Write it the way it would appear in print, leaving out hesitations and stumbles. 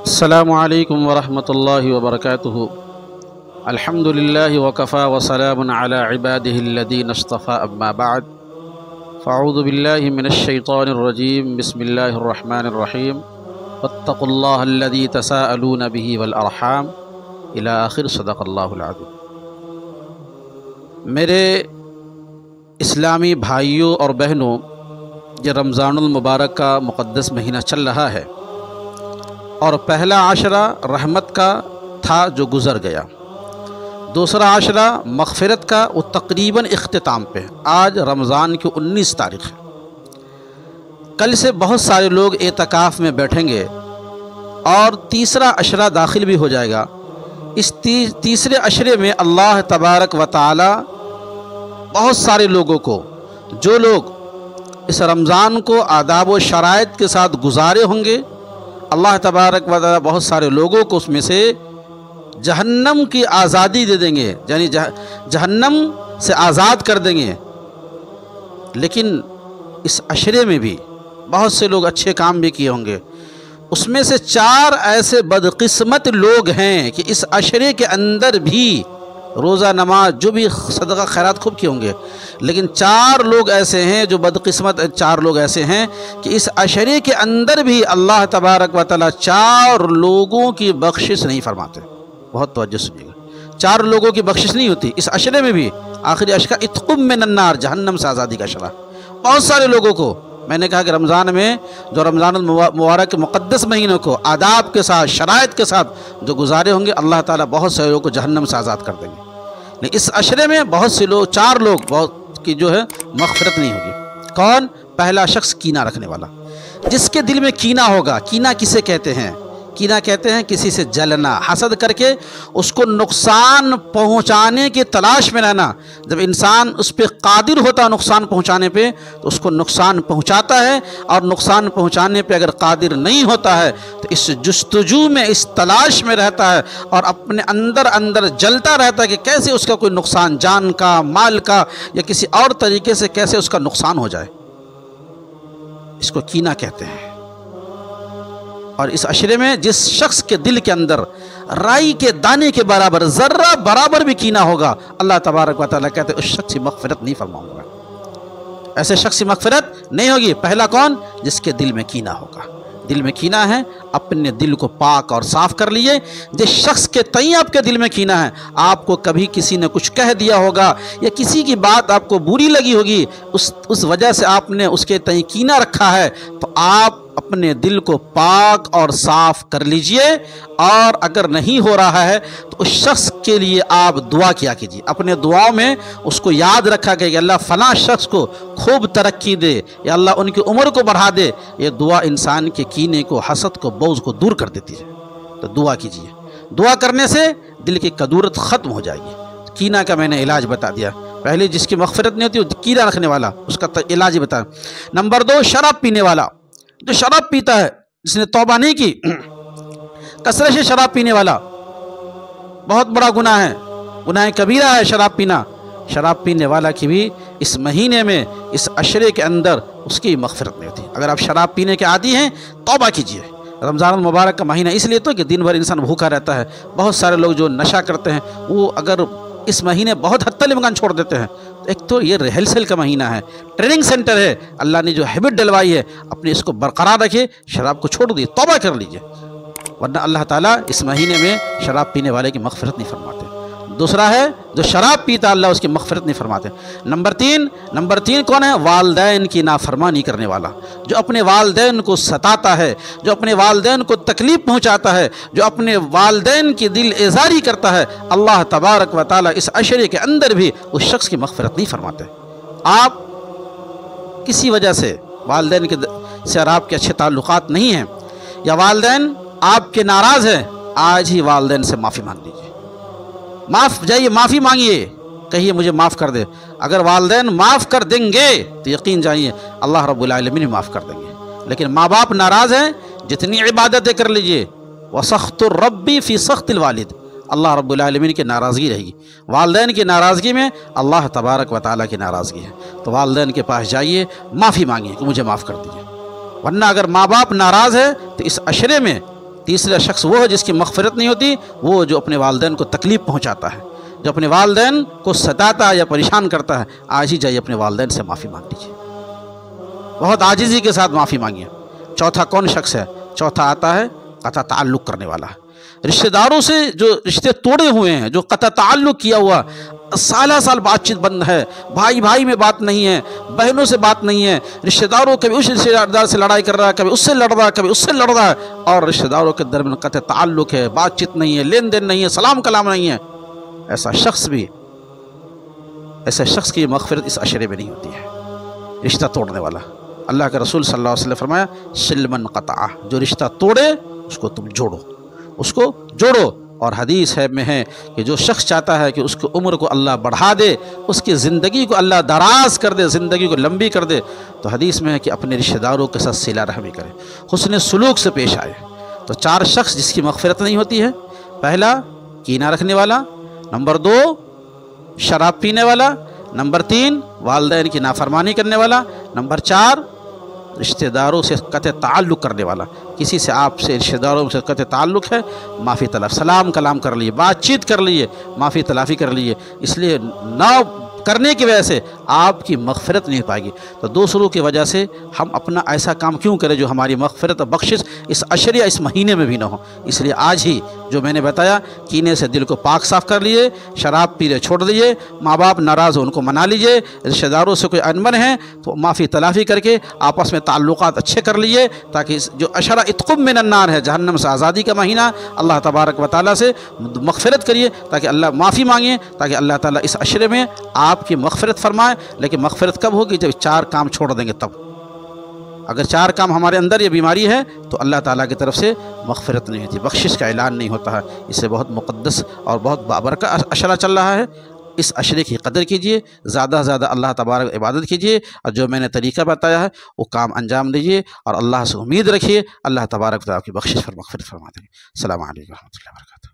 السلام علیکم ورحمۃ اللہ وبرکاتہ۔ الحمدللہ وکفی وسلام علی عبادہ الذین اصطفی، اما بعد فاعوذ باللہ من الشیطان الرجیم، بسم اللہ الرحمن الرحیم، واتقوا اللہ الذی تساءلون بہ والارحام، الی آخر، صدق اللہ العظیم۔ میرے اسلامی بھائیوں اور بہنوں، یہ رمضان المبارک کا مقدس مہینہ چل رہا ہے اور پہلا عشرہ رحمت کا تھا جو گزر گیا، دوسرا عشرہ مغفرت کا، وہ تقریباً اختتام پہ۔ آج رمضان کی 19 تاریخ ہے۔ کل سے بہت سارے لوگ اعتکاف میں بیٹھیں گے اور تیسرا عشرہ داخل بھی ہو جائے گا۔ اس تیسرے عشرے میں اللہ تبارک و تعالی بہت سارے لوگوں کو، جو لوگ اس رمضان کو آداب و شرائط کے ساتھ گزارے ہوں گے، اللہ تبارک و تعالی بہت سارے لوگوں کو اس میں سے جہنم کی آزادی دے دیں گے، یعنی جہنم سے آزاد کر دیں گے۔ لیکن اس عشرے میں بھی بہت سے لوگ اچھے کام بھی کیے ہوں گے۔ اس میں سے 4 ایسے بدقسمت لوگ ہیں کہ اس عشرے کے اندر بھی روزہ نماز جو بھی صدقہ خیرات خوب کیے ہوں گے، لیکن 4 لوگ ایسے ہیں جو بدقسمت 4 لوگ ایسے ہیں کہ اس عشرے کے اندر بھی اللہ تبارک و تعالی 4 لوگوں کی بخشش نہیں فرماتے۔ بہت توجہ سنیے گا، 4 لوگوں کی بخشش نہیں ہوتی اس عشرے میں بھی۔ آخری عشرہ اتقم من النار، جہنم سے آزادی کا عشرہ۔ بہت سارے لوگوں کو میں نے کہا کہ رمضان میں، جو رمضان المبارک کے مقدس مہینوں کو آداب کے ساتھ، شرائط کے ساتھ جو گزارے ہوں گے، اللہ تعالیٰ بہت سارے لوگوں کو جہنم سے آزاد کر دیں گے۔ لیکن اس عشرے میں بہت سے لوگ، 4 لوگ بہت کی جو ہے مغفرت نہیں ہوگی۔ کون؟ پہلا شخص کینہ رکھنے والا۔ جس کے دل میں کینہ ہوگا، کینہ کسے کہتے ہیں؟ کینہ کہتے ہیں کسی سے جلنا، حسد کر کے اس کو نقصان پہنچانے کی تلاش میں رہنا۔ جب انسان اس پہ قادر ہوتا ہے نقصان پہنچانے پہ، تو اس کو نقصان پہنچاتا ہے، اور نقصان پہنچانے پہ اگر قادر نہیں ہوتا ہے تو اس جستجو میں، اس تلاش میں رہتا ہے، اور اپنے اندر جلتا رہتا ہے کہ کیسے اس کا کوئی نقصان، جان کا، مال کا، یا کسی اور طریقے سے کیسے اس کا نقصان ہو جائے۔ اس کو کینہ کہتے ہیں۔ اور اس عشرے میں جس شخص کے دل کے اندر رائی کے دانے کے برابر، ذرہ برابر بھی کینہ ہوگا، اللہ تبارک و تعالیٰ کہتے ہیں اس شخص کی مغفرت نہیں فرماؤں گا۔ ایسے شخص کی مغفرت نہیں ہوگی۔ پہلا کون؟ جس کے دل میں کینہ ہوگا۔ دل میں کینہ ہے، اپنے دل کو پاک اور صاف کر لیے۔ جس شخص کے تئیں آپ کے دل میں کینہ ہے، آپ کو کبھی کسی نے کچھ کہہ دیا ہوگا، یا کسی کی بات آپ کو بری لگی ہوگی، اس وجہ سے آپ نے اس کے تئیں کینہ رکھا ہے، تو آپ اپنے دل کو پاک اور صاف کر لیجئے۔ اور اگر نہیں ہو رہا ہے تو اس شخص کے لیے آپ دعا کیا کیجیے۔ اپنے دعاؤں میں اس کو یاد رکھا کہ اللہ فلاں شخص کو خوب ترقی دے، یا اللہ ان کی عمر کو بڑھا دے۔ یہ دعا انسان کے کینے کو، حسد کو، بغض کو دور کر دیتی ہے۔ تو دعا کیجیے۔ دعا کرنے سے دل کی کدورت ختم ہو جائے گی۔ کینہ کا میں نے علاج بتا دیا۔ پہلے جس کی مغفرت نہیں ہوتی وہ کینہ رکھنے والا، اس کا علاج بتا۔ نمبر 2، شراب پینے والا۔ جو شراب پیتا ہے، جس نے توبہ نہیں کی، کثرت سے شراب پینے والا، بہت بڑا گناہ ہے، گناہ کبیرہ ہے شراب پینا۔ شراب پینے والا کی بھی اس مہینے میں، اس عشرے کے اندر اس کی مغفرت نہیں ہوتی۔ اگر آپ شراب پینے کے عادی ہیں، توبہ کیجیے۔ رمضان المبارک کا مہینہ اس لیے تو کہ دن بھر انسان بھوکا رہتا ہے۔ بہت سارے لوگ جو نشہ کرتے ہیں، وہ اگر اس مہینے بہت حد تک امکان چھوڑ دیتے ہیں۔ ایک تو یہ ریہرسل کا مہینہ ہے، ٹریننگ سینٹر ہے، اللہ نے جو ہیبٹ ڈلوائی ہے، اپنے اس کو برقرار رکھے، شراب کو چھوڑ دیے، توبہ کر لیجیے، ورنہ اللہ تعالیٰ اس مہینے میں شراب پینے والے کی مغفرت نہیں فرماتے۔ دوسرا ہے جو شراب پیتا، اللہ اس کی مغفرت نہیں فرماتے۔ نمبر تین کون ہے؟ والدین کی نافرمانی کرنے والا، جو اپنے والدین کو ستاتا ہے، جو اپنے والدین کو تکلیف پہنچاتا ہے، جو اپنے والدین کی دل ایزاری کرتا ہے، اللہ تبارک و تعالیٰ اس عشرے کے اندر بھی اس شخص کی مغفرت نہیں فرماتے۔ آپ کسی وجہ سے والدین سے آپ کے اچھے تعلقات نہیں ہیں، یا والدین آپ کے ناراض ہیں، آج ہی والدین سے معافی مانگ لیجیے۔ جائیے معافی مانگیے، کہیے مجھے معاف کر دے۔ اگر والدین معاف کر دیں گے تو یقین جانیے اللہ رب العالمین معاف کر دیں گے۔ لیکن ماں باپ ناراض ہیں، جتنی عبادتیں کر لیجیے، وَسَخْطُ الرَّبِّ فِي سَخْطِ الْوَالِدِ، اللہ رب العالمین کی ناراضگی رہے گی۔ والدین کی ناراضگی میں اللہ تبارک و تعالیٰ کی ناراضگی ہے، تو والدین کے پاس جائیے، معافی مانگیے کہ مجھے معاف کر دیجیے۔ ورنہ اگر ماں باپ ناراض ہے تو اس عشرے میں تیسرا شخص وہ ہے جس کی مغفرت نہیں ہوتی، وہ جو اپنے والدین کو تکلیف پہنچاتا ہے، جو اپنے والدین کو ستاتا ہے یا پریشان کرتا ہے۔ آج ہی جائیے اپنے والدین سے معافی مانگ لیجیے، بہت عاجزی کے ساتھ معافی مانگیے۔ چوتھا کون شخص ہے؟ چوتھا آتا ہے قطع تعلق کرنے والا، رشتہ داروں سے جو رشتے توڑے ہوئے ہیں، جو قطع تعلق کیا ہوا، سالہ سال بات چیت بند ہے، بھائی بھائی میں بات نہیں ہے، بہنوں سے بات نہیں ہے، رشتہ داروں کبھی اس رشتہ دار سے لڑائی کر رہا ہے، کبھی اس سے لڑ رہا ہے، کبھی اس سے لڑ رہا ہے، اور رشتہ داروں کے درمیان قطع تعلق ہے، بات چیت نہیں ہے، لین دین نہیں ہے، سلام کلام نہیں ہے، ایسا شخص کی مغفرت اس عشرے میں نہیں ہوتی ہے، رشتہ توڑنے والا۔ اللہ کے رسول صلی اللہ علیہ وسلم نے فرمایا سل من قطع، جو رشتہ توڑے اس کو تم جوڑو، اس کو جوڑو۔ اور حدیث میں ہے کہ جو شخص چاہتا ہے کہ اس کی عمر کو اللہ بڑھا دے، اس کی زندگی کو اللہ دراز کر دے، زندگی کو لمبی کر دے، تو حدیث میں ہے کہ اپنے رشتہ داروں کے ساتھ صلہ رحمی کرے، حسن سلوک سے پیش آئے۔ تو 4 شخص جس کی مغفرت نہیں ہوتی ہے: پہلا کینہ رکھنے والا، نمبر 2 شراب پینے والا، نمبر 3 والدین کی نافرمانی کرنے والا، نمبر 4 رشتہ داروں سے قطع تعلق کرنے والا۔ کسی سے آپ سے رشتہ داروں سے قطع تعلق ہے، معافی طلب، سلام کلام کر لیے، بات چیت کر لیے، معافی تلافی کر لیے۔ اس لیے نہ کرنے کی وجہ سے آپ کی مغفرت نہیں پائے گی۔ تو دوسروں کی وجہ سے ہم اپنا ایسا کام کیوں کریں جو ہماری مغفرت اور بخشش اس عشرے اس مہینے میں بھی نہ ہو۔ اس لیے آج ہی جو میں نے بتایا، کینے سے دل کو پاک صاف کر لیے، شراب پینے چھوڑ دیجیے، ماں باپ ناراض ہو ان کو منا لیجیے، رشتہ داروں سے کوئی انبن ہے تو معافی تلافی کر کے آپس میں تعلقات اچھے کر لیے، تاکہ جو عشرہ اتقم من النار ہے، جہنم سے آزادی کا مہینہ، اللہ تبارک و تعالیٰ سے مغفرت کریے، تاکہ اللہ معافی مانگیں، تاکہ اللہ تعالیٰ اس عشرے میں آپ کی مغفرت فرمائے۔ لیکن مغفرت کب ہوگی؟ جب 4 کام چھوڑ دیں گے تب۔ اگر 4 کام ہمارے اندر یہ بیماری ہے تو اللہ تعالیٰ کی طرف سے مغفرت نہیں ہوتی، بخشش کا اعلان نہیں ہوتا ہے۔ اس سے بہت مقدس اور بہت بابرکت عشرہ چل رہا ہے۔ اس عشرے کی قدر کیجیے، زیادہ سے زیادہ اللہ تبارک عبادت کیجیے، اور جو میں نے طریقہ بتایا ہے وہ کام انجام دیجیے، اور اللہ سے امید رکھیے، اللہ تبارک تعالیٰ کی بخشش پر مغفرت فرما دیں گے۔ السلام علیکم و رحمۃ اللہ وبرکاتہ۔